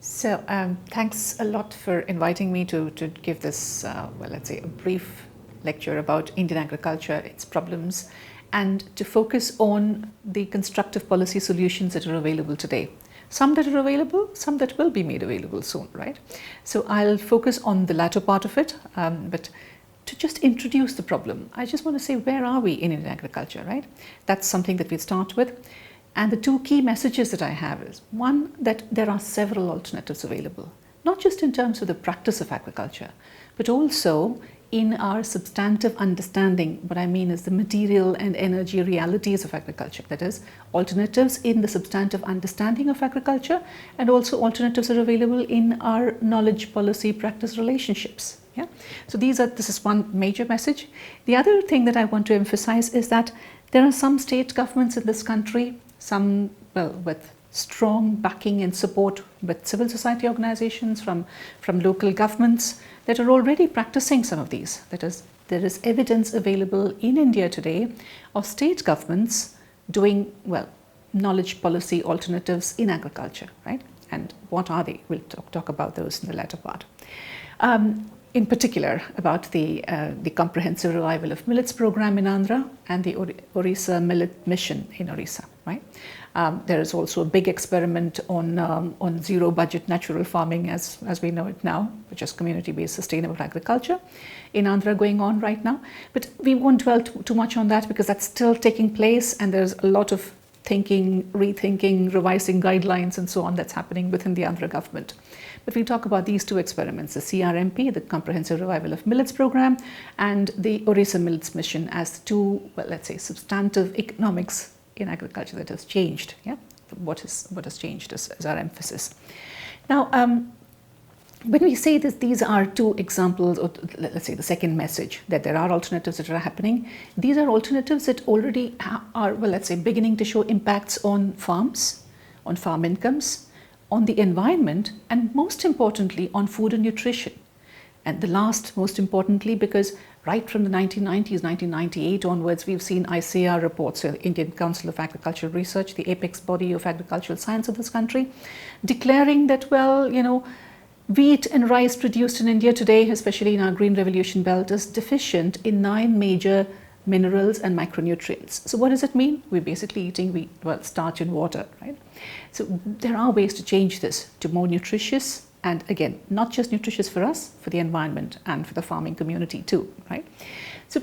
So thanks a lot for inviting me to give this, well, let's say a brief lecture about Indian agriculture, its problems, and to focus on the constructive policy solutions that are available today. Some that are available, some that will be made available soon, right? So I'll focus on the latter part of it, but to just introduce the problem, I just want to say, where are we in Indian agriculture, right? That's something that we start with. And the two key messages that I have is, one, that there are several alternatives available, not just in terms of the practice of agriculture, but also in our substantive understanding. What I mean is the material and energy realities of agriculture. That is, alternatives in the substantive understanding of agriculture, and also alternatives are available in our knowledge, policy, practice relationships. Yeah? So this is one major message. The other thing that I want to emphasize is that there are some state governments in this country, some, well, with strong backing and support with civil society organizations from local governments that are already practicing some of these. That is, there is evidence available in India today of state governments doing, well, knowledge policy alternatives in agriculture, right? And what are they? We'll talk about those in the latter part. In particular, about the comprehensive revival of millets program in Andhra and the Orissa millet mission in Orissa, right? There is also a big experiment on zero budget natural farming as we know it now, which is community-based sustainable agriculture in Andhra going on right now. But we won't dwell too much on that because that's still taking place, and there's a lot of thinking, rethinking, revising guidelines and so on that's happening within the Andhra government. But we'll talk about these two experiments, the CRMP, the Comprehensive Revival of Millets Program, and the Orissa Millets Mission as the two, well, let's say, substantive economics in agriculture that has changed. Yeah, what has changed is our emphasis. Now, when we say that these are two examples, or let's say the second message, that there are alternatives that are happening, these are alternatives that already are, well, let's say, beginning to show impacts on farms, on farm incomes, on the environment, and most importantly on food and nutrition. And the last, most importantly, because right from the 1990s, 1998 onwards, we've seen ICAR reports, the Indian Council of Agricultural Research, the apex body of agricultural science of this country, declaring that, well, you know, wheat and rice produced in India today, especially in our Green Revolution belt, is deficient in 9 major minerals and micronutrients. So what does it mean? We're basically eating wheat, well, starch and water, right? So there are ways to change this to more nutritious, and again, not just nutritious for us, for the environment and for the farming community too, right? So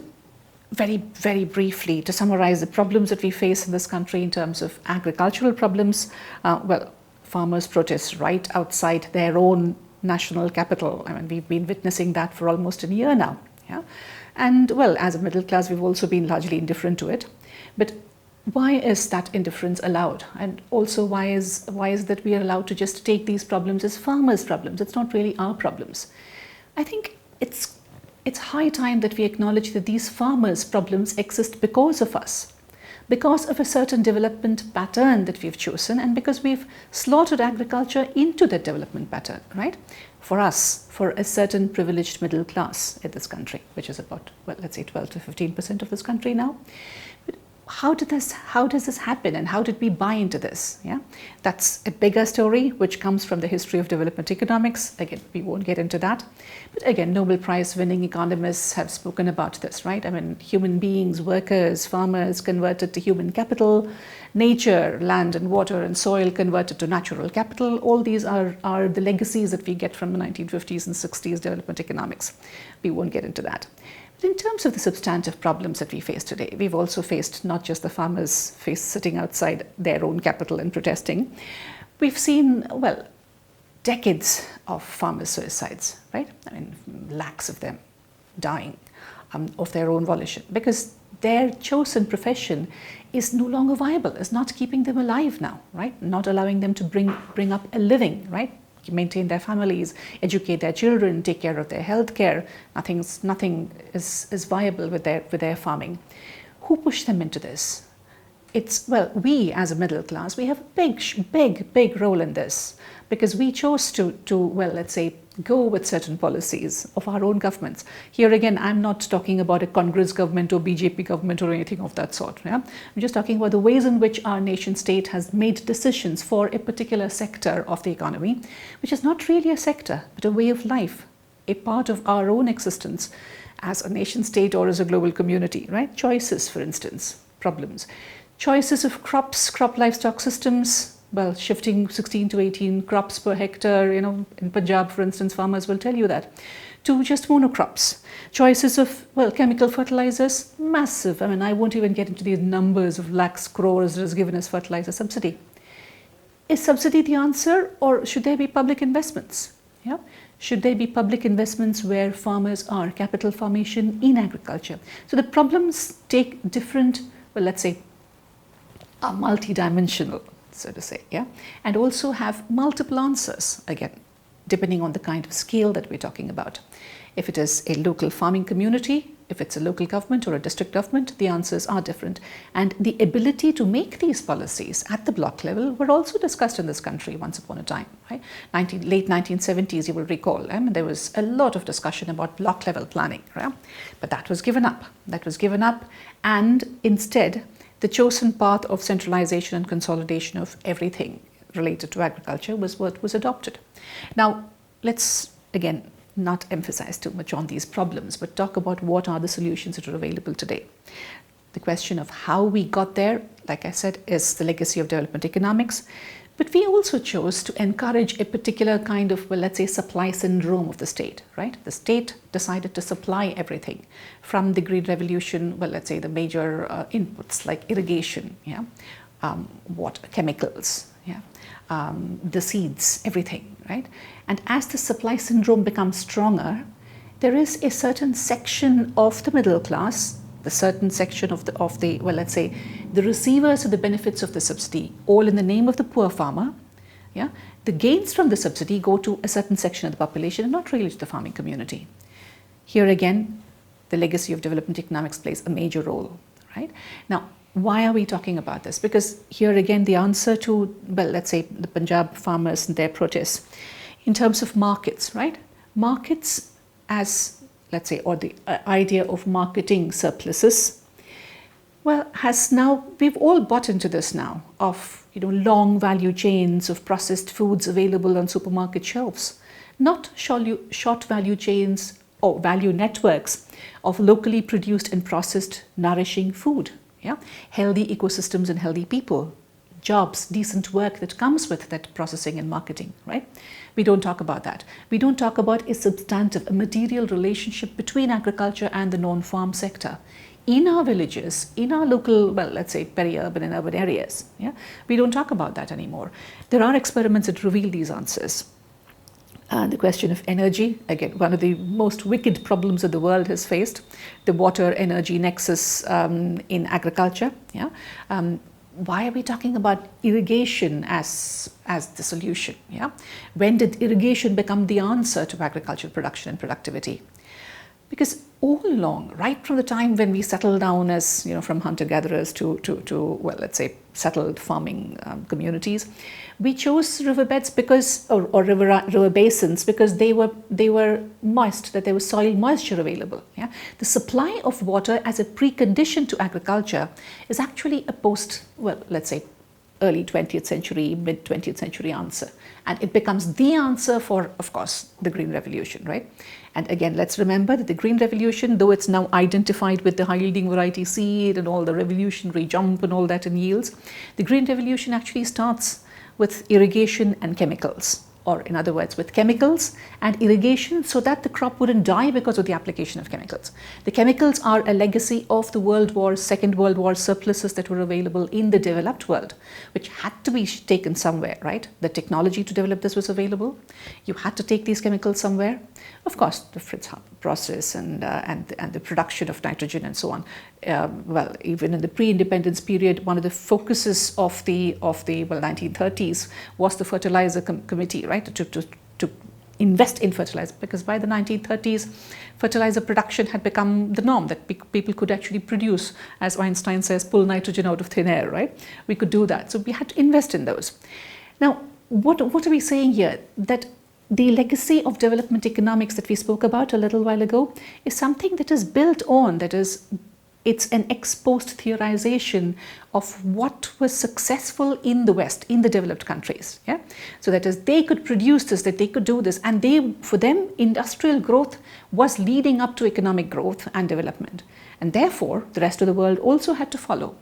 very, very briefly, to summarize the problems that we face in this country in terms of agricultural problems, well, farmers protest right outside their own national capital. I mean, we've been witnessing that for almost a year now, yeah? And well, as a middle class, we've also been largely indifferent to it. But why is that indifference allowed? And also, why is that we are allowed to just take these problems as farmers' problems? It's not really our problems. I think it's high time that we acknowledge that these farmers' problems exist because of us, because of a certain development pattern that we've chosen, and because we've slaughtered agriculture into that development pattern, right? For us, for a certain privileged middle class in this country, which is about, well, let's say 12 to 15% of this country now. But how does this happen, and how did we buy into this? Yeah, that's a bigger story which comes from the history of development economics. Again, we won't get into that. But again, Nobel Prize winning economists have spoken about this, right? I mean, human beings, workers, farmers converted to human capital, nature, land and water and soil converted to natural capital. All these are the legacies that we get from the 1950s and 60s development economics. We won't get into that. But in terms of the substantive problems that we face today, we've also faced not just the farmers sitting outside their own capital and protesting. We've seen, well, decades of farmer suicides, right? I mean, lakhs of them dying of their own volition because their chosen profession is no longer viable, is not keeping them alive now, right? Not allowing them to bring up a living, right? Maintain their families, educate their children, take care of their health care. Nothing is viable with their farming. Who pushed them into this? well, we as a middle class, we have a big role in this, because we chose to well, let's say, go with certain policies of our own governments. Here again, I'm not talking about a Congress government or BJP government or anything of that sort. Yeah? I'm just talking about the ways in which our nation state has made decisions for a particular sector of the economy, which is not really a sector, but a way of life, a part of our own existence as a nation state or as a global community, right? Choices, for instance, problems. Choices of crops, crop livestock systems, well, shifting 16 to 18 crops per hectare, in Punjab, for instance, farmers will tell you that, to just monocrops. Choices of, well, chemical fertilizers, massive. I mean, I won't even get into these numbers of lakhs, crores that is given as fertilizer subsidy. Is subsidy the answer, or should there be public investments? Yeah? Should there be public investments where farmers are, capital formation in agriculture? So the problems take different, well, let's say, are multidimensional, so to say, yeah, and also have multiple answers, again, depending on the kind of scale that we're talking about. If it is a local farming community, if it's a local government or a district government, the answers are different. And the ability to make these policies at the block level were also discussed in this country once upon a time, right? Late 1970s, you will recall, there was a lot of discussion about block level planning, right? But that was given up. That was given up, and instead, the chosen path of centralization and consolidation of everything related to agriculture was what was adopted. Now, let's again not emphasize too much on these problems, but talk about what are the solutions that are available today. The question of how we got there, like I said, is the legacy of development economics. But we also chose to encourage a particular kind of, well, let's say, supply syndrome of the state, right? The state decided to supply everything from the Green Revolution, well, let's say the major inputs like irrigation, yeah, water, chemicals, yeah, the seeds, everything, right? And as the supply syndrome becomes stronger, there is a certain section of the middle class, the certain section of the well, let's say, the receivers of the benefits of the subsidy, all in the name of the poor farmer. Yeah, the gains from the subsidy go to a certain section of the population and not really to the farming community. Here again, the legacy of development economics plays a major role, right? Now, why are we talking about this? Because here again, the answer to, well, let's say the Punjab farmers and their protests, in terms of markets, right? Markets as, let's say, or the idea of marketing surpluses, well, we've all bought into this now of, long value chains of processed foods available on supermarket shelves, not short value chains or value networks of locally produced and processed nourishing food, yeah, healthy ecosystems and healthy people, jobs, decent work that comes with that processing and marketing, right? We don't talk about that. We don't talk about a substantive, a material relationship between agriculture and the non-farm sector. In our villages, in our local, well, let's say peri-urban and urban areas, yeah, we don't talk about that anymore. There are experiments that reveal these answers. The question of energy, again, one of the most wicked problems that the world has faced, the water-energy nexus in agriculture, yeah. Why are we talking about irrigation as the solution? Yeah? When did irrigation become the answer to agricultural production and productivity? Because all along, right from the time when we settled down as, from hunter-gatherers to well, let's say, settled farming communities, we chose riverbeds because, or river basins because they were moist, that there was soil moisture available. Yeah? The supply of water as a precondition to agriculture is actually a well, let's say, early 20th century, mid 20th century answer. And it becomes the answer for, of course, the Green Revolution, right? And again, let's remember that the Green Revolution, though it's now identified with the high-yielding variety seed and all the revolutionary jump and all that in yields, the Green Revolution actually starts with irrigation and chemicals, or in other words, with chemicals and irrigation so that the crop wouldn't die because of the application of chemicals. The chemicals are a legacy of the Second World War surpluses that were available in the developed world, which had to be taken somewhere, right? The technology to develop this was available. You had to take these chemicals somewhere. Of course, the Fritz process and the production of nitrogen and so on. Well, even in the pre-independence period, one of the focuses of the 1930s was the fertilizer committee, right? To invest in fertilizer, because by the 1930s, fertilizer production had become the norm, that people could actually produce, as Einstein says, pull nitrogen out of thin air, right? We could do that. So we had to invest in those. Now, what are we saying here? That the legacy of development economics that we spoke about a little while ago is something that is built on, it's an ex post theorization of what was successful in the West, in the developed countries. Yeah? So that is, they could produce this, that they could do this, and for them, industrial growth was leading up to economic growth and development. And therefore, the rest of the world also had to follow.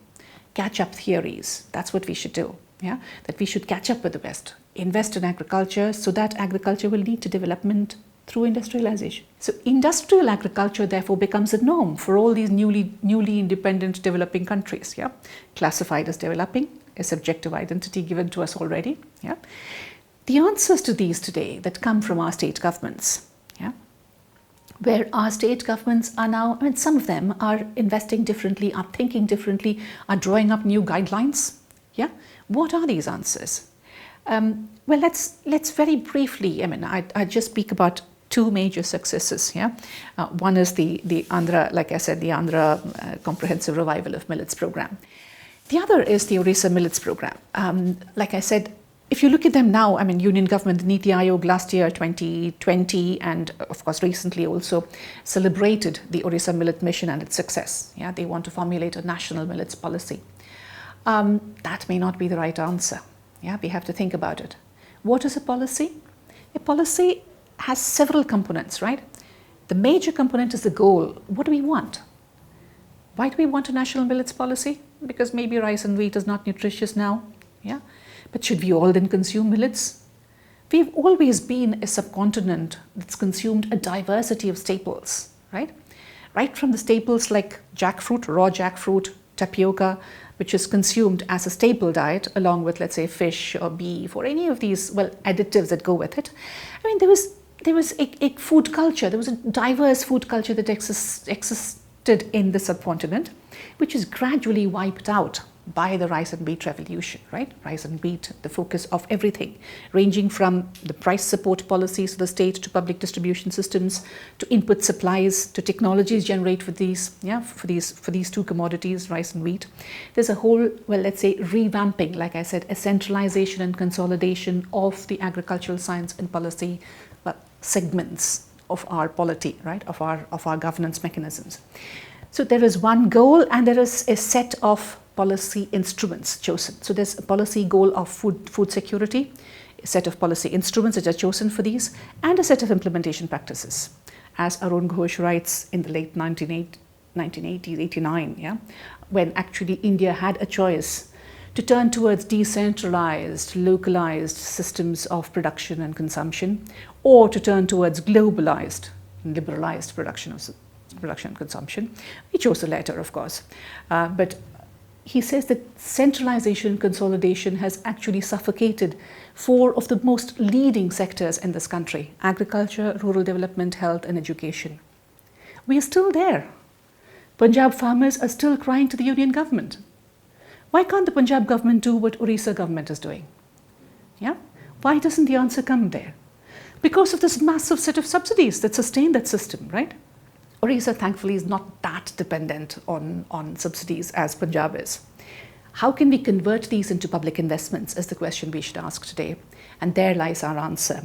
Catch-up theories, that's what we should do. Yeah? That we should catch up with the West, invest in agriculture so that agriculture will lead to development through industrialization. So industrial agriculture therefore becomes a norm for all these newly independent developing countries, yeah? Classified as developing, a subjective identity given to us already. Yeah? The answers to these today that come from our state governments, yeah? Where our state governments are now, I mean, some of them are investing differently, are thinking differently, are drawing up new guidelines. Yeah? What are these answers? Well, let's very briefly, I mean, I just speak about two major successes. Yeah, one is the Andhra, like I said, the Andhra Comprehensive Revival of Millets program. The other is the Orissa Millets program. Like I said, if you look at them now, I mean, Union government, the Niti Aayog last year, 2020, and of course recently also celebrated the Orissa Millet Mission and its success. Yeah, they want to formulate a national millets policy. That may not be the right answer. Yeah, we have to think about it. What is a policy? A policy has several components, right? The major component is the goal. What do we want? Why do we want a national millets policy? Because maybe rice and wheat is not nutritious now. Yeah, but should we all then consume millets? We've always been a subcontinent that's consumed a diversity of staples, right? Right from the staples like jackfruit, raw jackfruit, tapioca, which is consumed as a staple diet along with, let's say, fish or beef or any of these, well, additives that go with it. I mean, there was a food culture, there was a diverse food culture that existed in the subcontinent, which is gradually wiped out by the rice and wheat revolution, right? Rice and wheat, the focus of everything, ranging from the price support policies of the state to public distribution systems, to input supplies, to technologies generate for these, yeah, for these two commodities, rice and wheat. There's a whole, well, let's say, revamping, like I said, a centralization and consolidation of the agricultural science and policy segments of our polity, right? Of our governance mechanisms. So there is one goal and there is a set of policy instruments chosen. So there's a policy goal of food security, a set of policy instruments that are chosen for these, and a set of implementation practices. As Arun Ghosh writes in the late 1980s, 89, yeah, when actually India had a choice to turn towards decentralized, localized systems of production and consumption, or to turn towards globalized, liberalized production and consumption. He chose the latter, of course. But he says that centralization and consolidation has actually suffocated four of the most leading sectors in this country: agriculture, rural development, health, and education. We are still there. Punjab farmers are still crying to the union government. Why can't the Punjab government do what Orissa government is doing? Yeah? Why doesn't the answer come there? Because of this massive set of subsidies that sustain that system, right? Orissa, thankfully, is not that dependent on subsidies as Punjab is. How can we convert these into public investments is the question we should ask today. And there lies our answer.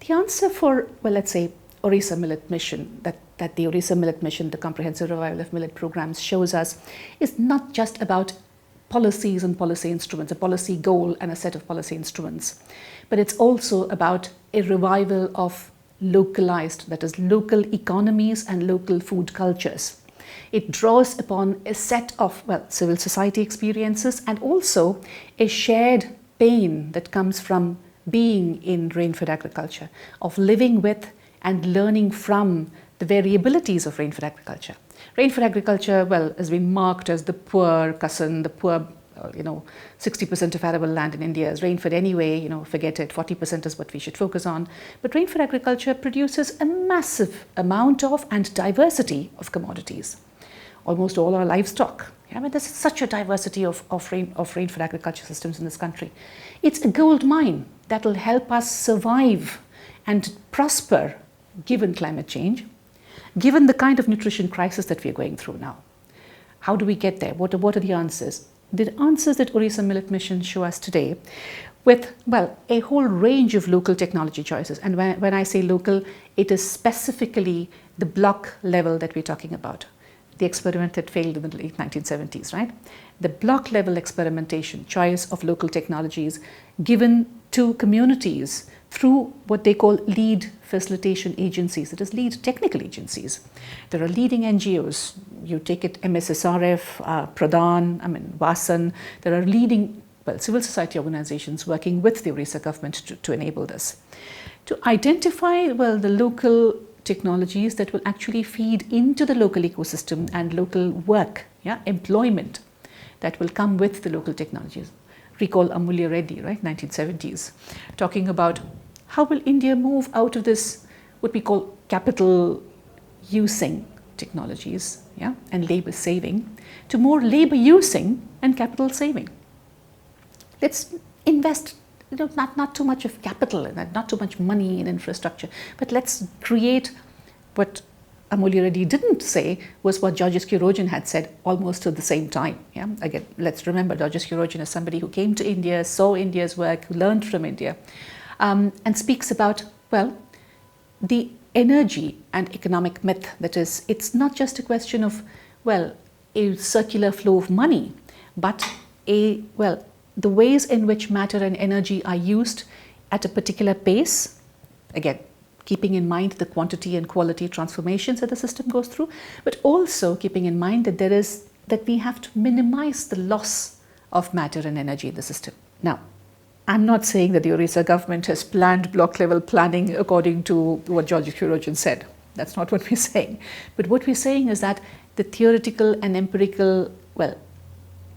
The answer for, well, let's say, Orissa Millet Mission, that the Orissa Millet Mission, the Comprehensive Revival of Millet programs shows us, is not just about policies and policy instruments, a policy goal and a set of policy instruments, but it's also about a revival of localized, that is, local economies and local food cultures. It draws upon a set of, well, civil society experiences and also a shared pain that comes from being in rain-fed agriculture, of living with and learning from the variabilities of rain-fed agriculture. Rain-fed agriculture, well, has been marked as the poor cousin, the poor, 60% of arable land in India is rain-fed anyway, forget it, 40% is what we should focus on. But rain-fed agriculture produces a massive amount of and diversity of commodities. Almost all our livestock. I mean, there's such a diversity of rain-fed agriculture systems in this country. It's a gold mine that will help us survive and prosper given climate change, given the kind of nutrition crisis that we are going through now? How do we get there? What are the answers? The answers that Orissa Millet Mission show us today with, well, a whole range of local technology choices. And when I say local, it is specifically the block level that we're talking about. The experiment that failed in the late 1970s, right? The block level experimentation, choice of local technologies given to communities through what they call lead facilitation agencies, that is lead technical agencies. There are leading NGOs, you take it MSSRF, Pradhan, Vasan, there are leading civil society organizations working with the Orissa government to enable this. To identify, the local technologies that will actually feed into the local ecosystem and local work, employment that will come with the local technologies. Recall Amulya Reddy, right, 1970s, talking about how will India move out of this, what we call capital using technologies, and labor saving, to more labor using and capital saving. Let's invest, not too much of capital and not too much money in infrastructure, but let's create what Amulya Reddy didn't say was what Georges Kirogen had said almost at the same time. Again, let's remember Georges Kirogen is somebody who came to India, saw India's work, who learned from India, and speaks about, the energy and economic myth. That is, it's not just a question of, a circular flow of money, but the ways in which matter and energy are used at a particular pace, again, keeping in mind the quantity and quality transformations that the system goes through, but also keeping in mind that we have to minimize the loss of matter and energy in the system. Now, I'm not saying that the Orissa government has planned block level planning according to what Georges Kirogen said. That's not what we're saying. But what we're saying is that the theoretical and empirical,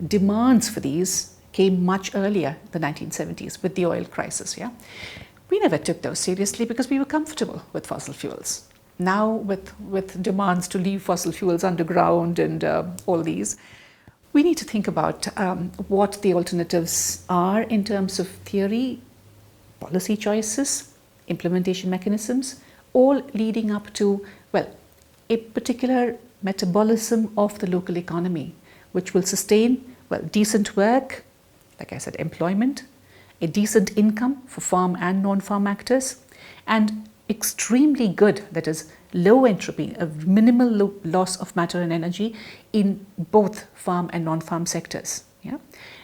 demands for these came much earlier, the 1970s, with the oil crisis, We never took those seriously because we were comfortable with fossil fuels. Now, with demands to leave fossil fuels underground and all these, we need to think about what the alternatives are in terms of theory, policy choices, implementation mechanisms, all leading up to, a particular metabolism of the local economy, which will sustain, decent work, like I said, employment, a decent income for farm and non-farm actors, and extremely good, that is low entropy, a minimal loss of matter and energy in both farm and non-farm sectors.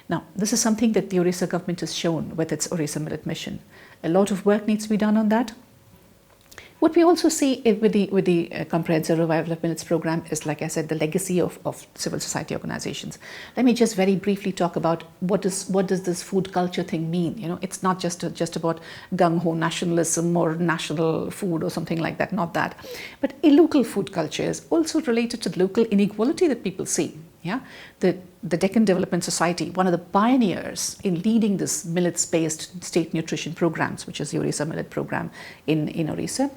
Now, this is something that the Orissa government has shown with its Orissa Millet Mission. A lot of work needs to be done on that. What we also see with the Comprehensive Revival of Millets program is, like I said, the legacy of civil society organizations. Let me just very briefly talk about what does this food culture thing mean. It's not just about gung-ho nationalism or national food or something like that, not that. But a local food culture is also related to the local inequality that people see. The Deccan Development Society, one of the pioneers in leading this millets-based state nutrition programs, which is the Orissa Millet program in Orissa.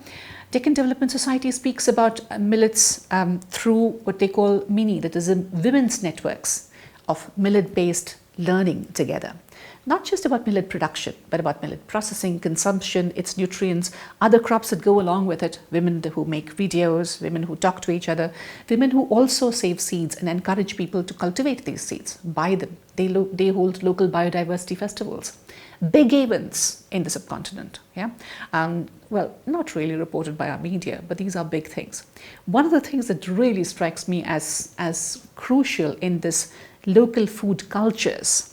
Deccan Development Society speaks about millets through what they call MINI, that is women's networks of millet-based learning together. Not just about millet production, but about millet processing, consumption, its nutrients, other crops that go along with it, women who make videos, women who talk to each other, women who also save seeds and encourage people to cultivate these seeds, buy them. They hold local biodiversity festivals. Big events in the subcontinent, not really reported by our media, but these are big things. One of the things that really strikes me as crucial in this local food cultures,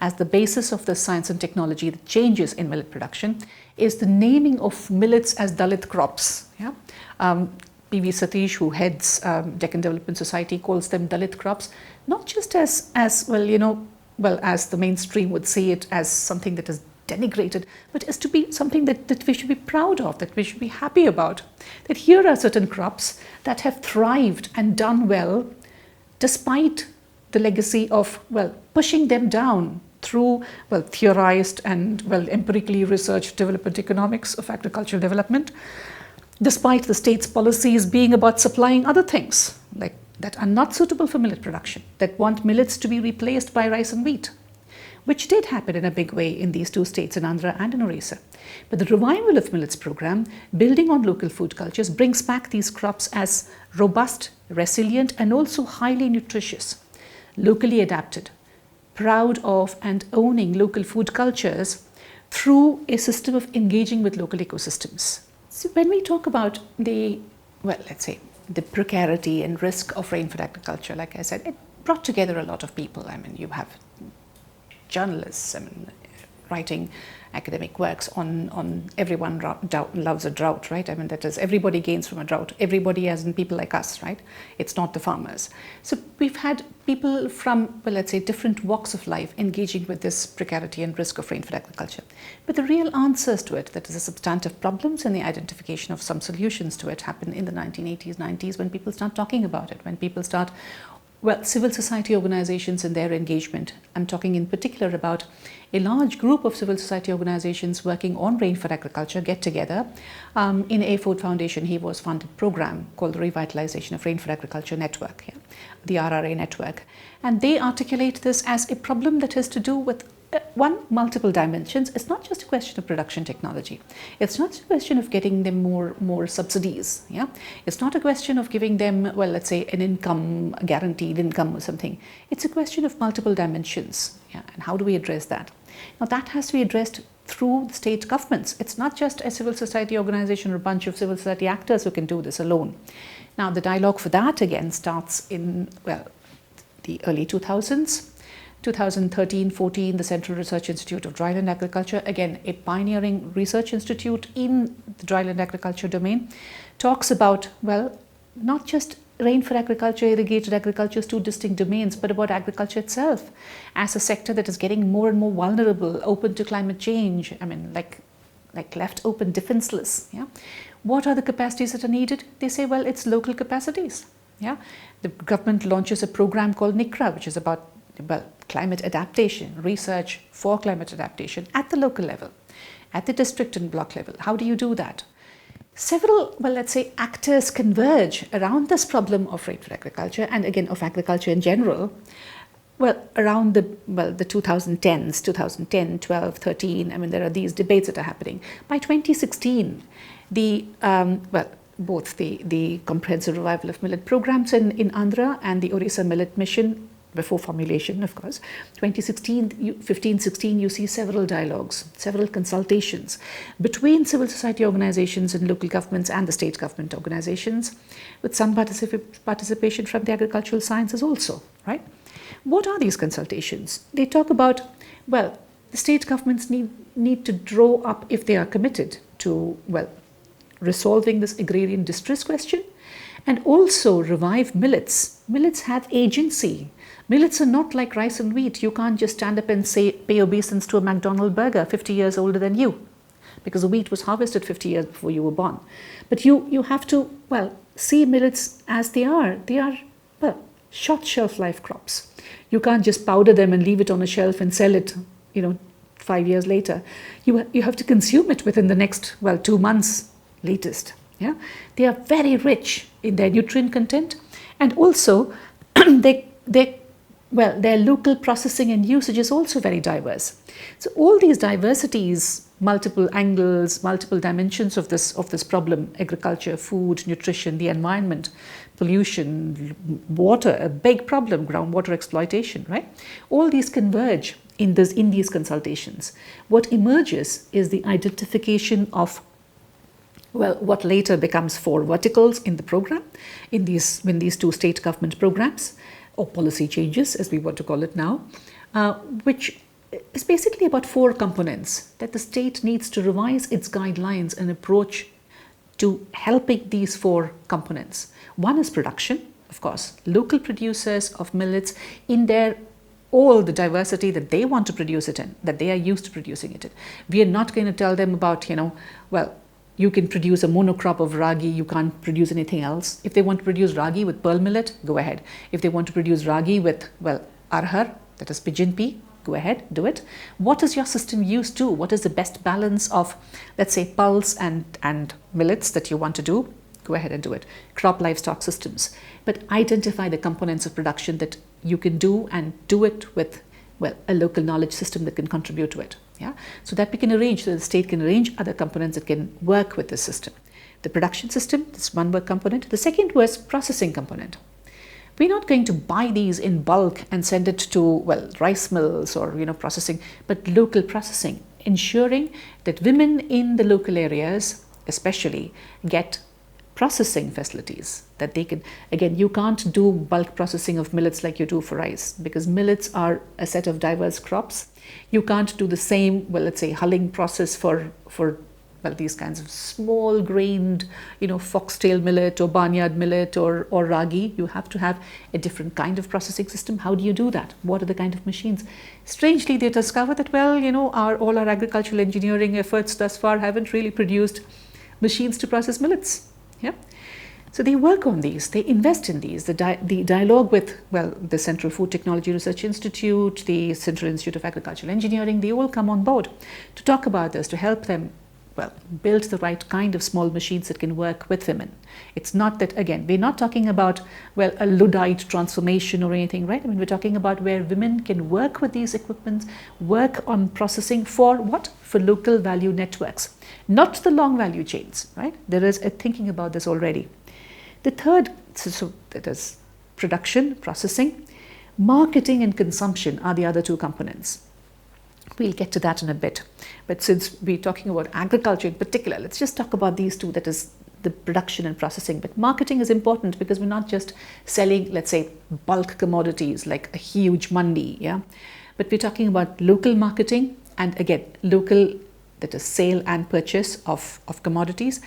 as the basis of the science and technology that changes in millet production, is the naming of millets as Dalit crops. P.V. Satish, who heads Deccan Development Society, calls them Dalit crops, not just as the mainstream would see it as something that is denigrated, but as to be something that we should be proud of, that we should be happy about. That here are certain crops that have thrived and done well despite the legacy of, pushing them down through, theorized and, empirically researched development economics of agricultural development, despite the state's policies being about supplying other things, that are not suitable for millet production, that want millets to be replaced by rice and wheat. which did happen in a big way in these two states, in Andhra and in Orissa. But the revival of millets program, building on local food cultures, brings back these crops as robust, resilient, and also highly nutritious, locally adapted, proud of and owning local food cultures through a system of engaging with local ecosystems. So when we talk about the, well, let's say, the precarity and risk of rainfall agriculture, like I said, it brought together a lot of people. I mean, you have journalists, I mean, writing academic works on everyone loves a drought, right? I mean, that is, everybody gains from a drought. Everybody, as in people like us, right? It's not the farmers. So we've had people from, well, let's say, different walks of life engaging with this precarity and risk of rainfall agriculture. But the real answers to it, that is the substantive problems and the identification of some solutions to it, happen in the 1980s, 90s, when people start talking about it, when people start, well, civil society organizations and their engagement. I'm talking in particular about a large group of civil society organizations working on rainfall agriculture get together in a Ford Foundation. He was funded program called the Revitalization of Rainfall Agriculture Network, the RRA network. And they articulate this as a problem that has to do with multiple dimensions. It's not just a question of production technology. It's not a question of getting them more subsidies. It's not a question of giving them, well, let's say, an income, a guaranteed income or something. It's a question of multiple dimensions. And how do we address that? Now that has to be addressed through the state governments. It's not just a civil society organization or a bunch of civil society actors who can do this alone. Now the dialogue for that again starts in, well, the early 2000s. 2013-14, the Central Research Institute of Dryland Agriculture, again a pioneering research institute in the dryland agriculture domain, talks about, well, not just rainfall agriculture, irrigated agriculture as two distinct domains, but about agriculture itself as a sector that is getting more and more vulnerable, open to climate change, I mean, like left open, defenseless. What are the capacities that are needed? They say, well, it's local capacities. The government launches a program called NICRA, which is about, well, climate adaptation, research for climate adaptation at the local level, at the district and block level. How do you do that? Several, well, let's say, actors converge around this problem of rainfall agriculture and again of agriculture in general. Well, around the 2010s, 2010, 12, 13, I mean, there are these debates that are happening. By 2016, both the comprehensive revival of millet programs in Andhra and the Orissa Millet Mission, before formulation, of course, 2015-16, you see several dialogues, several consultations between civil society organizations and local governments and the state government organizations, with some participation from the agricultural sciences also, right? What are these consultations? They talk about, well, the state governments need to draw up, if they are committed to, well, resolving this agrarian distress question, and also revive millets. Millets have agency. Millets are not like rice and wheat. You can't just stand up and say, pay obeisance to a McDonald's burger 50 years older than you, because the wheat was harvested 50 years before you were born. But you have to, well, see millets as they are. They are, well, short shelf life crops. You can't just powder them and leave it on a shelf and sell it, 5 years later. You have to consume it within the next, 2 months latest. They are very rich in their nutrient content, and also their local processing and usage is also very diverse. So all these diversities, multiple angles, multiple dimensions of this problem, agriculture, food, nutrition, the environment, pollution, water, a big problem, groundwater exploitation, right? All these converge in these consultations. What emerges is the identification of, well, what later becomes 4 verticals in the program, when these 2 state government programs, or policy changes, as we want to call it now, which is basically about 4 components that the state needs to revise its guidelines and approach to helping these 4 components. One is production, of course, local producers of millets in all the diversity that they want to produce it in, that they are used to producing it in. We are not going to tell them about, you can produce a monocrop of ragi, you can't produce anything else. If they want to produce ragi with pearl millet, go ahead. If they want to produce ragi with, arhar, that is pigeon pea, go ahead, do it. What is your system used to? What is the best balance of, let's say, pulse and millets that you want to do? Go ahead and do it. Crop livestock systems. But identify the components of production that you can do, and do it with well, a local knowledge system that can contribute to it. Yeah, so that we can arrange, so the state can arrange other components that can work with this system. The production system, this one work component. The second was processing component. We're not going to buy these in bulk and send it to, well, rice mills or, processing, but local processing, ensuring that women in the local areas especially get processing facilities that they can, again, you can't do bulk processing of millets like you do for rice, because millets are a set of diverse crops. You can't do the same, well, let's say hulling process for well, these kinds of small grained, foxtail millet or barnyard millet or ragi. You have to have a different kind of processing system. How do you do that? What are the kind of machines? Strangely, they discover that, well, all our agricultural engineering efforts thus far haven't really produced machines to process millets. Yeah. So they work on these, they invest in these. The dialogue with, well, the Central Food Technology Research Institute, the Central Institute of Agricultural Engineering, they all come on board to talk about this, to help them, well, build the right kind of small machines that can work with women. It's not that, again, we're not talking about, well, a Luddite transformation or anything, right? I mean, we're talking about where women can work with these equipments, work on processing for what? For local value networks, not the long value chains, right? There is a thinking about this already. The third, so that is production, processing, marketing and consumption are the other two components. We'll get to that in a bit. But since we're talking about agriculture in particular, let's just talk about these two, that is the production and processing. But marketing is important because we're not just selling, let's say, bulk commodities like a huge mandi, yeah? But we're talking about local marketing and, again, local, that is sale and purchase of commodities.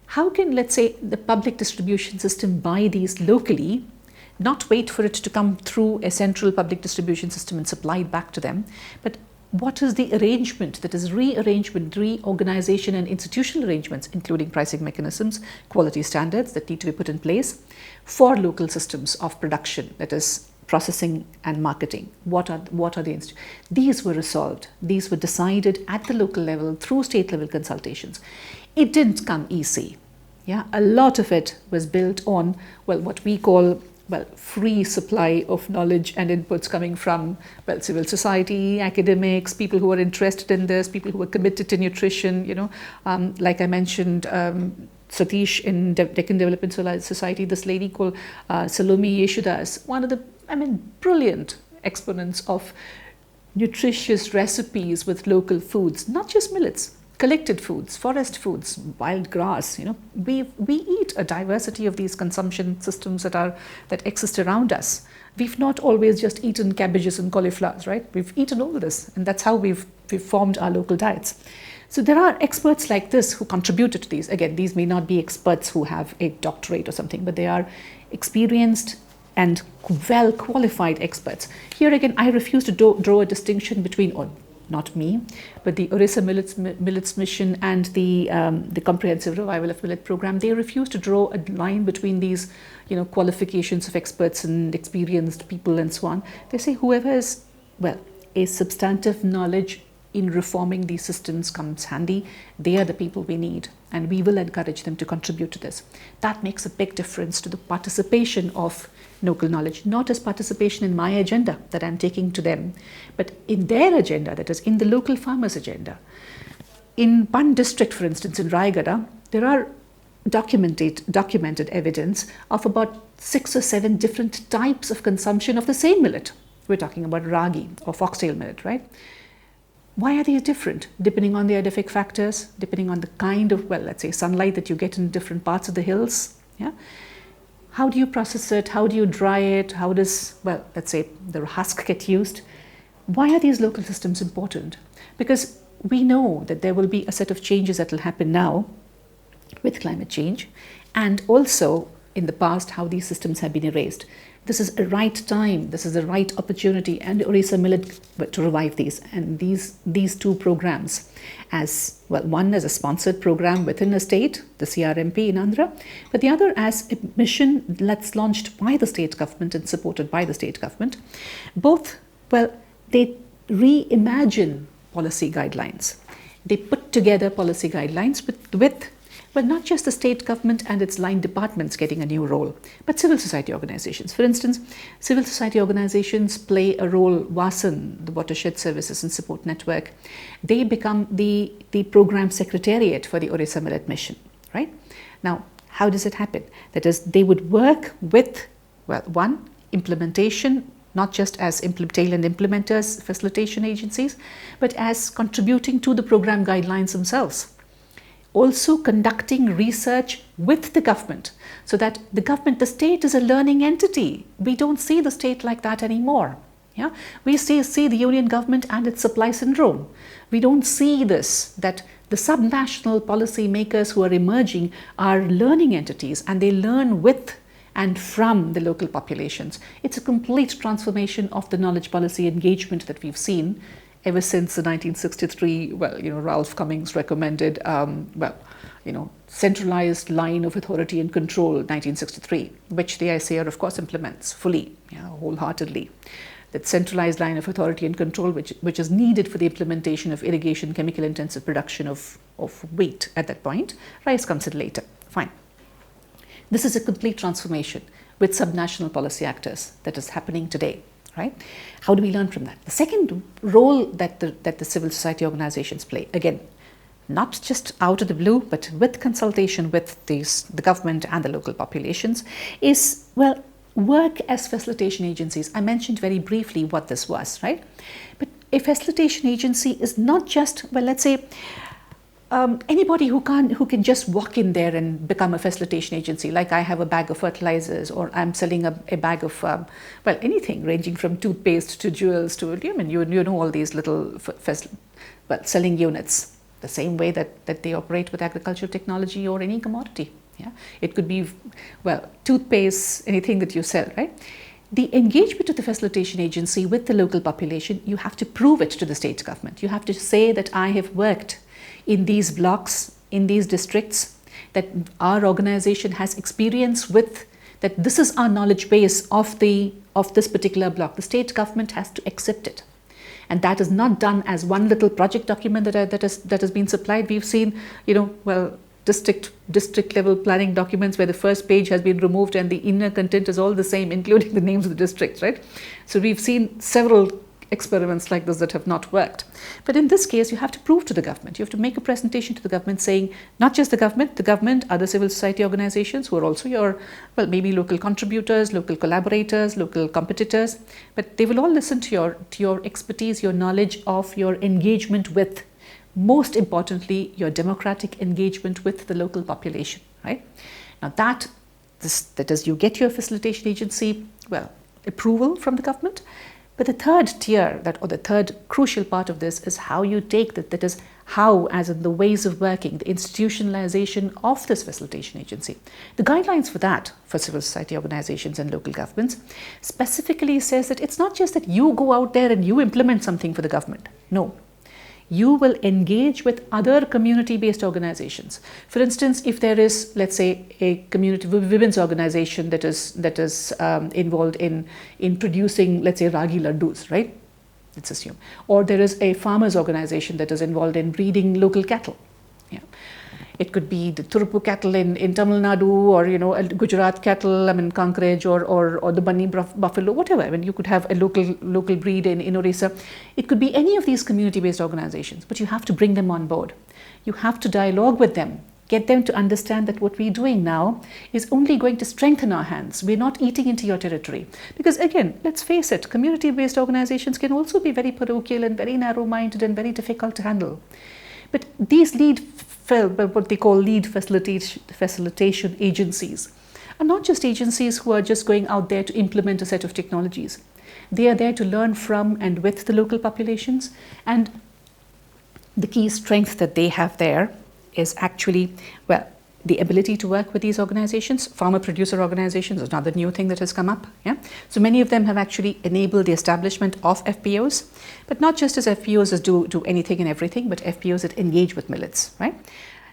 How can, let's say, the public distribution system buy these locally, not wait for it to come through a central public distribution system and supply it back to them, but what is the arrangement, that is rearrangement, reorganization and institutional arrangements, including pricing mechanisms, quality standards that need to be put in place for local systems of production, that is processing and marketing. What are the these were resolved, these were decided at the local level through state level consultations. It didn't come easy. Yeah, a lot of it was built on, well, what we call, well, free supply of knowledge and inputs coming from, well, civil society, academics, people who are interested in this, people who are committed to nutrition, like I mentioned, Satish in Deccan Development Society, this lady called Salome Yeshudas, one of the, brilliant exponents of nutritious recipes with local foods, not just millets, collected foods, forest foods, wild grass. We eat a diversity of these consumption systems that exist around us. We've not always just eaten cabbages and cauliflowers, right? We've eaten all this, and that's how we've formed our local diets. So there are experts like this who contributed to these. Again, these may not be experts who have a doctorate or something, but they are experienced and well qualified experts. Here again, I refuse to draw a distinction between, or not me, but the Orissa Millets Mission and the Comprehensive Revival of Millet Program. They refuse to draw a line between these, qualifications of experts and experienced people and so on. They say whoever has, well, a substantive knowledge in reforming these systems comes handy. They are the people we need, and we will encourage them to contribute to this. That makes a big difference to the participation of local knowledge, not as participation in my agenda that I'm taking to them, but in their agenda, that is in the local farmers' agenda. In one district, for instance, in Raigada, there are documented evidence of about 6 or 7 different types of consumption of the same millet. We're talking about ragi or foxtail millet, right? Why are these different? Depending on the edaphic factors, depending on the kind of, well, let's say sunlight that you get in different parts of the hills. Yeah. How do you process it? How do you dry it? How does, well, let's say the husk get used? Why are these local systems important? Because we know that there will be a set of changes that will happen now with climate change, and also in the past how these systems have been erased. This is a right time, this is a right opportunity, and Orissa Millet to revive these. And these two programs, as well, one as a sponsored program within a state, the CRMP in Andhra, but the other as a mission that's launched by the state government and supported by the state government. Both, well, they reimagine policy guidelines. They put together policy guidelines with Well, not just the state government and its line departments getting a new role, but civil society organizations. For instance, civil society organizations play a role. WASAN, the Watershed Services and Support Network, they become the program secretariat for the Orissa Millet Mission, right? Now, how does it happen? That is, they would work with, well, one, implementation, not just as tail end implementers, facilitation agencies, but as contributing to the program guidelines themselves. Also conducting research with the government, so that the state is a learning entity. We don't see the state like that anymore. Yeah? We see the union government and its supply syndrome. We don't see this, that the subnational policy makers who are emerging are learning entities, and they learn with and from the local populations. It's a complete transformation of the knowledge policy engagement that we've seen ever since the 1963, Ralph Cummings recommended, centralized line of authority and control, 1963, which the ICR, of course, implements fully, wholeheartedly. That centralized line of authority and control, which is needed for the implementation of irrigation, chemical-intensive production of wheat at that point. Rice comes in later. Fine. This is a complete transformation with subnational policy actors that is happening today. Right? How do we learn from that? The second role that the civil society organizations play, again, not just out of the blue, but with consultation with the government and the local populations, is, well, work as facilitation agencies. I mentioned very briefly what this was, right? But a facilitation agency is not just, well, let's say, anybody who can just walk in there and become a facilitation agency, like I have a bag of fertilizers, or I'm selling a bag of anything ranging from toothpaste to jewels to, you know all these little selling units, the same way that they operate with agricultural technology or any commodity. Yeah, it could be toothpaste, anything that you sell, right? The engagement of the facilitation agency with the local population, you have to prove it to the state government. You have to say that I have worked in these blocks, in these districts, that our organization has experience with, that this is our knowledge base of this particular block. The state government has to accept it. And that is not done as one little project document that has been supplied. We've seen, district level planning documents where the first page has been removed and the inner content is all the same, including the names of the districts, right? So we've seen several experiments like this that have not worked. But in this case, you have to prove to the government. You have to make a presentation to the government saying, not just the government, other civil society organizations who are also your, maybe local contributors, local collaborators, local competitors, but they will all listen to your expertise, your knowledge of your engagement with, most importantly, your democratic engagement with the local population, right? Now that is, you get your facilitation agency, approval from the government. But the third tier, the third crucial part of this is how you take that is how, as in the ways of working, the institutionalization of this facilitation agency. The guidelines for that, for civil society organizations and local governments, specifically says that it's not just that you go out there and you implement something for the government. No. You will engage with other community-based organizations. For instance, if there is, let's say, a community women's organization that is involved in producing, let's say, ragi laddus, right? Let's assume. Or there is a farmers organization that is involved in breeding local cattle. Yeah. It could be the Turpu cattle in Tamil Nadu, or Gujarat cattle, Kankaraj, or the Bunny buffalo, whatever. You could have a local breed in Orissa. It could be any of these community-based organizations, but you have to bring them on board. You have to dialogue with them, get them to understand that what we're doing now is only going to strengthen our hands. We're not eating into your territory. Because again, let's face it, community-based organizations can also be very parochial and very narrow-minded and very difficult to handle. But these what they call lead facilitation agencies are not just agencies who are just going out there to implement a set of technologies. They are there to learn from and with the local populations. And the key strength that they have there is actually, the ability to work with these organizations. Farmer producer organizations is another new thing that has come up. Yeah? So many of them have actually enabled the establishment of FPOs, but not just as FPOs as do anything and everything, but FPOs that engage with millets, right?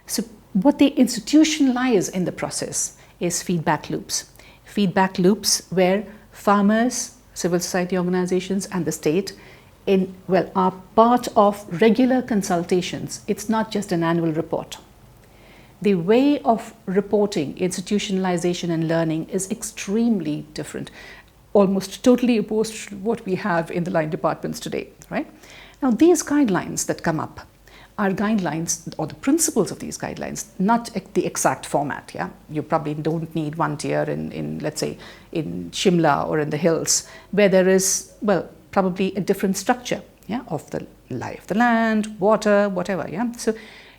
So what they institutionalize in the process is feedback loops. Feedback loops where farmers, civil society organizations and the state are part of regular consultations. It's not just an annual report. The way of reporting institutionalization and learning is extremely different, almost totally opposed to what we have in the line departments today, right? Now, these guidelines that come up are guidelines, or the principles of these guidelines, not the exact format. Yeah, you probably don't need one tier in let's say in Shimla or in the hills, where there is, well, probably a different structure, yeah, of the lie of the land, water, whatever. Yeah, so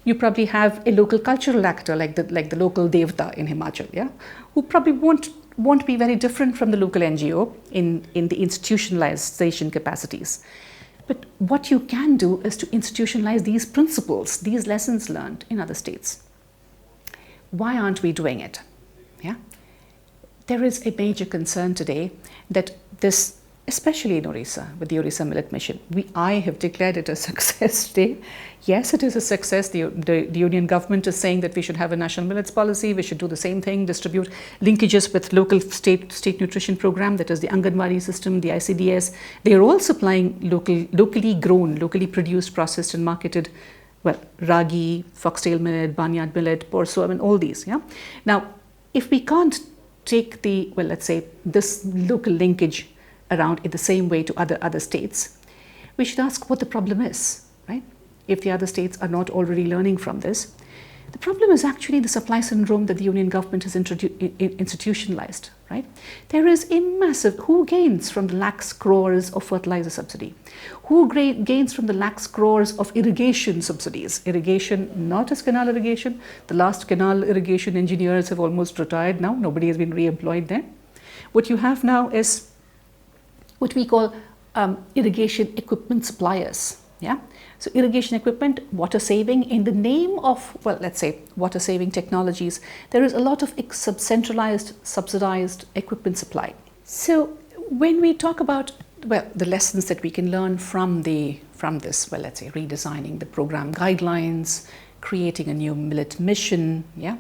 you probably have a local cultural actor like the local devta in Himachal, yeah, who probably won't be very different from the local NGO in the institutionalization capacities. But what you can do is to institutionalize these principles, these lessons learned in other states. Why aren't we doing it? Yeah, there is a major concern today that this, especially in Orissa, with the Orissa Millet Mission, I have declared it a success today. Yes, it is a success. The union government is saying that we should have a national millets policy. We should do the same thing, distribute linkages with local state nutrition program, that is the Anganwadi system, the ICDS. They are all supplying locally grown, locally produced, processed and marketed, well, ragi, foxtail millet, barnyard millet, porso, I mean, all these. Yeah. Now, if we can't take the, well, let's say this local linkage around in the same way to other states, we should ask what the problem is, right? If the other states are not already learning from this. The problem is actually the supply syndrome that the union government has institutionalized, right? There is a massive, who gains from the lakhs crores of fertilizer subsidy? Who gains from the lakhs crores of irrigation subsidies? Irrigation, not as canal irrigation. The last canal irrigation engineers have almost retired now. Nobody has been re-employed there. What you have now is what we call irrigation equipment suppliers. Yeah, so irrigation equipment, water saving, in the name of, well, let's say water saving technologies, there is a lot of centralized, subsidized equipment supply. So when we talk about, well, the lessons that we can learn from this, well, let's say redesigning the program guidelines, creating a new millet mission, yeah,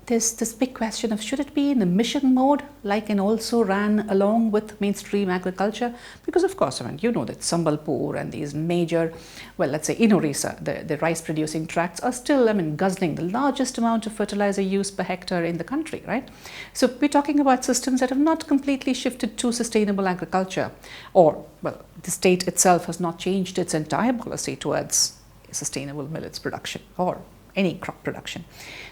there's this big question of should it be in a mission mode, like and also ran along with mainstream agriculture? Because of course, I mean, you know that Sambalpur and these major, well, let's say in Orissa, the rice producing tracts are still, I mean, guzzling the largest amount of fertilizer use per hectare in the country, right? So we're talking about systems that have not completely shifted to sustainable agriculture, or, well, the state itself has not changed its entire policy towards sustainable millets production or any crop production.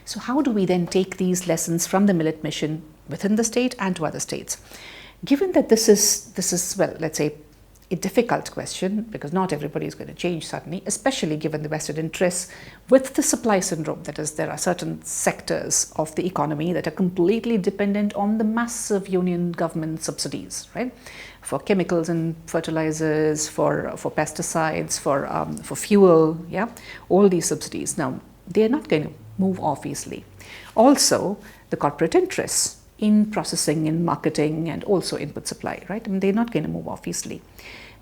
So how do we then take these lessons from the millet mission within the state and to other states? Given that this is, well, let's say a difficult question, because not everybody is going to change suddenly, especially given the vested interests with the supply syndrome. That is, there are certain sectors of the economy that are completely dependent on the massive union government subsidies, right? For chemicals and fertilizers, for pesticides, for fuel, yeah, all these subsidies. Now, they are not going to move off easily. Also, the corporate interests in processing, in marketing, and also input supply, right? I mean, they're not going to move off easily.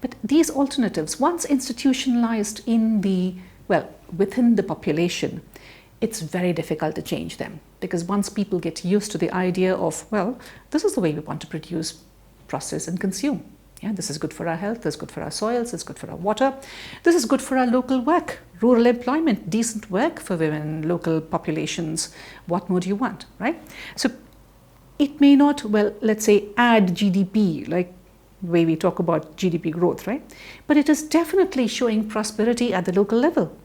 But these alternatives, once institutionalized in the, well, within the population, it's very difficult to change them, because once people get used to the idea of, well, this is the way we want to produce, process and consume. Yeah, this is good for our health, this is good for our soils, it's good for our water, this is good for our local work, rural employment, decent work for women, local populations. What more do you want, right? So it may not, well, let's say add GDP, like the way we talk about GDP growth, right? But it is definitely showing prosperity at the local level.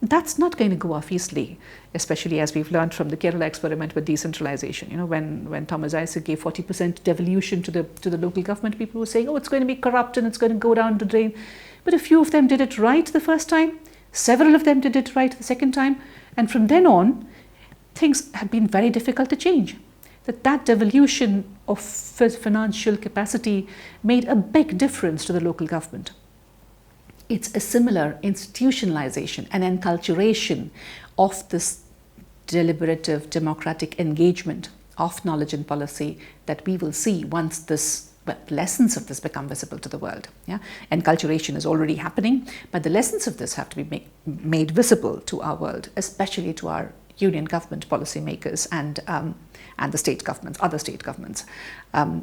That's not going to go off easily, especially as we've learned from the Kerala experiment with decentralization. You know, when Thomas Isaac gave 40% devolution to the local government, people were saying, oh, it's going to be corrupt and it's going to go down the drain. But a few of them did it right the first time. Several of them did it right the second time. And from then on, things have been very difficult to change. That devolution of financial capacity made a big difference to the local government. It's a similar institutionalization and enculturation of this deliberative democratic engagement of knowledge and policy that we will see once this, well, lessons of this become visible to the world. Yeah? Enculturation is already happening, but the lessons of this have to be made visible to our world, especially to our union government policymakers and the state governments, other state governments,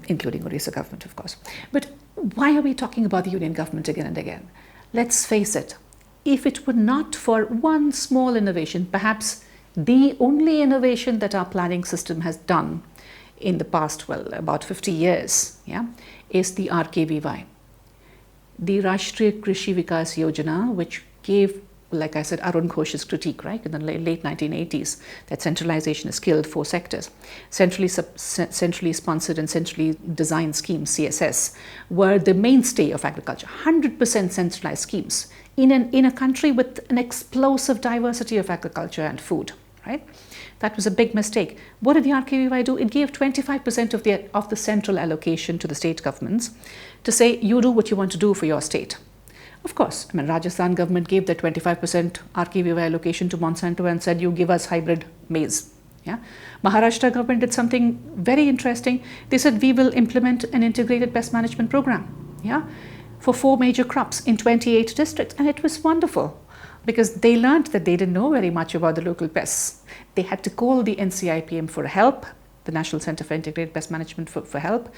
including Orissa government, of course. But why are we talking about the union government again and again? Let's face it, if it were not for one small innovation, perhaps The only innovation that our planning system has done in the past, well, about 50 years, yeah, is the RKVY, the Rashtriya Krishi Vikas Yojana, which gave, like I said, Arun Ghosh's critique, right, in the late 1980s, that centralization has killed 4 sectors. Centrally sponsored and centrally designed schemes, CSS, were the mainstay of agriculture. 100% centralized schemes in a country with an explosive diversity of agriculture and food, right? That was a big mistake. What did the RKVY do? It gave 25% of the central allocation to the state governments to say, you do what you want to do for your state. Of course, I mean, Rajasthan government gave that 25% RKVY allocation to Monsanto and said, you give us hybrid maize. Yeah? Maharashtra government did something very interesting. They said, we will implement an integrated pest management program, yeah, for 4 major crops in 28 districts. And it was wonderful, because they learned that they didn't know very much about the local pests. They had to call the NCIPM for help, the National Center for Integrated Pest Management for help.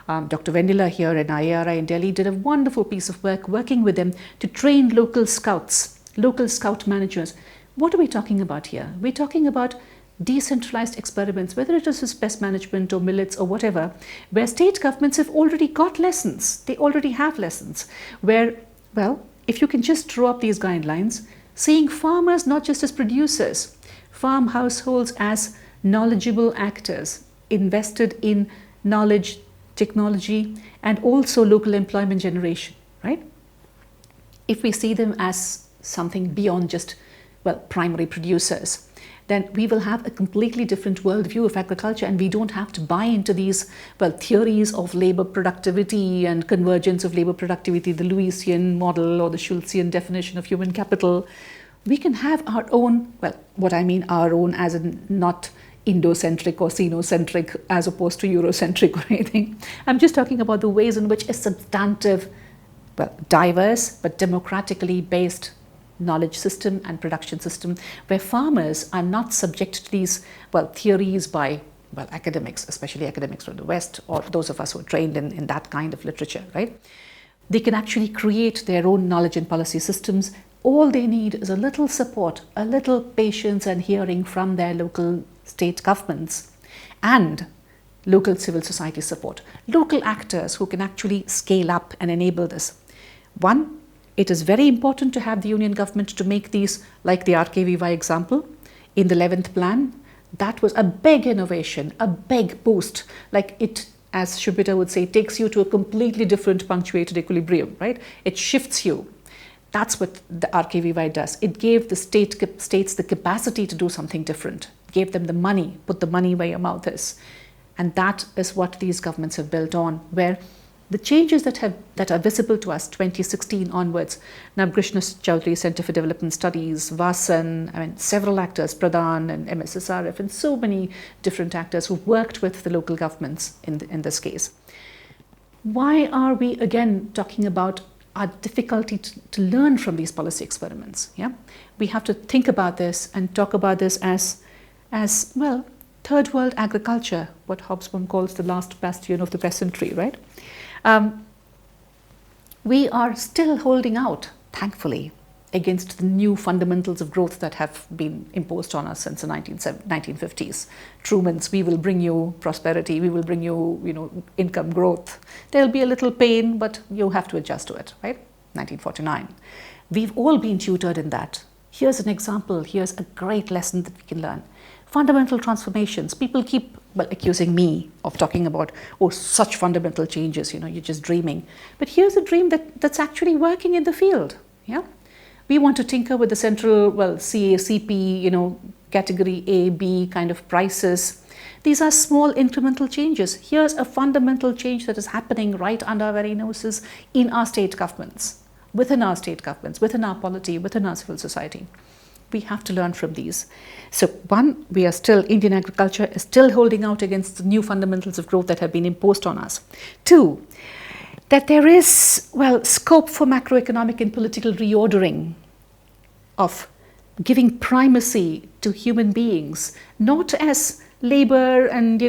Dr. Vendila here in IARI in Delhi did a wonderful piece of work working with them to train local scouts, local scout managers. What are we talking about here? We're talking about decentralized experiments, whether it is pest management or millets or whatever, where state governments have already got lessons. They already have lessons where, well, if you can just draw up these guidelines, seeing farmers not just as producers, farm households as knowledgeable actors invested in knowledge, technology, and also local employment generation, right? If we see them as something beyond just, well, primary producers, then we will have a completely different worldview of agriculture, and we don't have to buy into these, well, theories of labor productivity and convergence of labor productivity, the Lewisian model or the Schultzian definition of human capital. We can have our own, well, what I mean our own as in not Indo-centric or Sino-centric as opposed to Eurocentric or anything. I'm just talking about the ways in which a substantive, well, diverse but democratically based knowledge system and production system, where farmers are not subject to these, well, theories by, well, academics, especially academics from the West, or those of us who are trained in that kind of literature, right? They can actually create their own knowledge and policy systems. All they need is a little support, a little patience and hearing from their local state governments and local civil society support, local actors who can actually scale up and enable this. One, it is very important to have the union government to make these, like the RKVY example, in the 11th plan. That was a big innovation, a big boost. Like it, as Shubhita would say, takes you to a completely different punctuated equilibrium, right? It shifts you. That's what the RKVY does. It gave the states the capacity to do something different, gave them the money, put the money where your mouth is. And that is what these governments have built on, where the changes that are visible to us 2016 onwards, Navkrishna Chaudhary Center for Development Studies, Vasan, I mean, several actors, Pradhan and MSSRF, and so many different actors who worked with the local governments in this case. Why are we again talking about our difficulty to learn from these policy experiments? Yeah, we have to think about this and talk about this as well, third world agriculture, what Hobsbawm calls the last bastion of the peasantry, right? We are still holding out, thankfully, against the new fundamentals of growth that have been imposed on us since the 1950s. Truman's, we will bring you prosperity, we will bring you, income growth. There'll be a little pain, but you have to adjust to it, right? 1949. We've all been tutored in that. Here's an example, here's a great lesson that we can learn. Fundamental transformations. People keep, well, accusing me of talking about, oh, such fundamental changes, you're just dreaming. But here's a dream that's actually working in the field, yeah? We want to tinker with the central, well, CA, CP, category A, B kind of prices. These are small incremental changes. Here's a fundamental change that is happening right under our very noses in our state governments, within our polity, within our civil society. We have to learn from these. So one, Indian agriculture is still holding out against the new fundamentals of growth that have been imposed on us. Two, that there is, well, scope for macroeconomic and political reordering of giving primacy to human beings, not as labor and,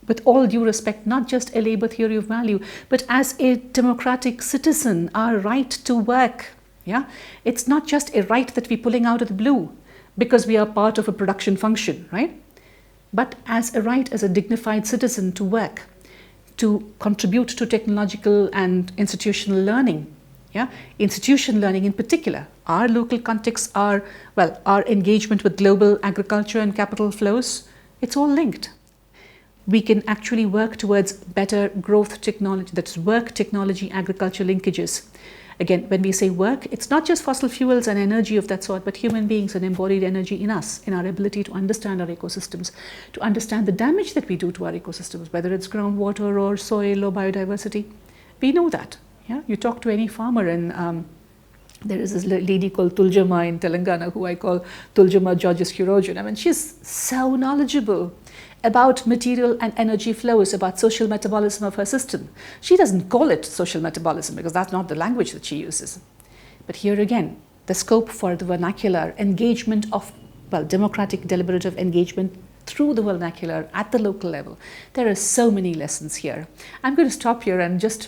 with all due respect, not just a labor theory of value, but as a democratic citizen, our right to work. Yeah, it's not just a right that we're pulling out of the blue, because we are part of a production function, right? But as a right as a dignified citizen to work, to contribute to technological and institutional learning, yeah, institution learning in particular, our local contexts are, well, our engagement with global agriculture and capital flows, it's all linked. We can actually work towards better growth technology, that's work, technology, agriculture linkages. Again, when we say work, it's not just fossil fuels and energy of that sort, but human beings and embodied energy in us, in our ability to understand our ecosystems, to understand the damage that we do to our ecosystems, whether it's groundwater or soil or biodiversity. We know that. Yeah? You talk to any farmer, and there is this lady called Tuljama in Telangana, who I call Tuljama Georges Curogen. I mean, she's so knowledgeable about material and energy flows, about social metabolism of her system. She doesn't call it social metabolism because that's not the language that she uses. But here again, the scope for the vernacular engagement of, well, democratic deliberative engagement through the vernacular at the local level. There are so many lessons here. I'm going to stop here and just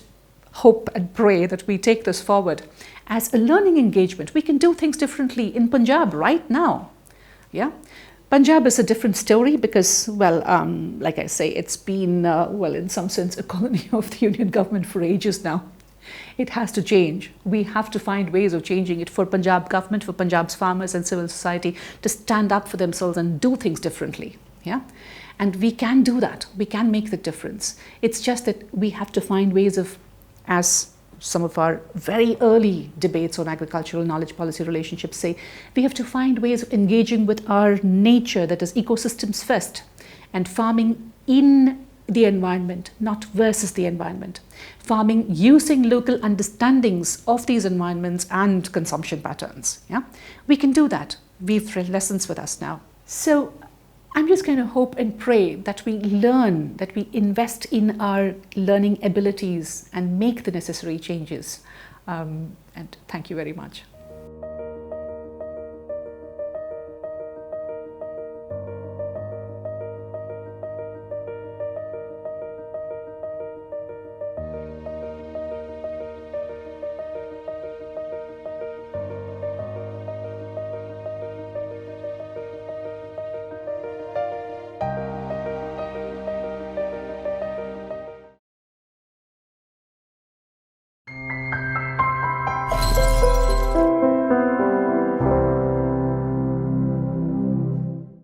hope and pray that we take this forward as a learning engagement. We can do things differently in Punjab right now. Yeah. Punjab is a different story because, well, like I say, it's been, well, in some sense, a colony of the Union government for ages now. It has to change. We have to find ways of changing it for Punjab government, for Punjab's farmers and civil society to stand up for themselves and do things differently. Yeah? And we can do that. We can make the difference. It's just that we have to find ways of, as some of our very early debates on agricultural knowledge policy relationships say, we have to find ways of engaging with our nature, that is ecosystems first, and farming in the environment, not versus the environment. Farming using local understandings of these environments and consumption patterns. Yeah? We can do that. We've read lessons with us now. So I'm just going to hope and pray that we learn, that we invest in our learning abilities and make the necessary changes. And thank you very much.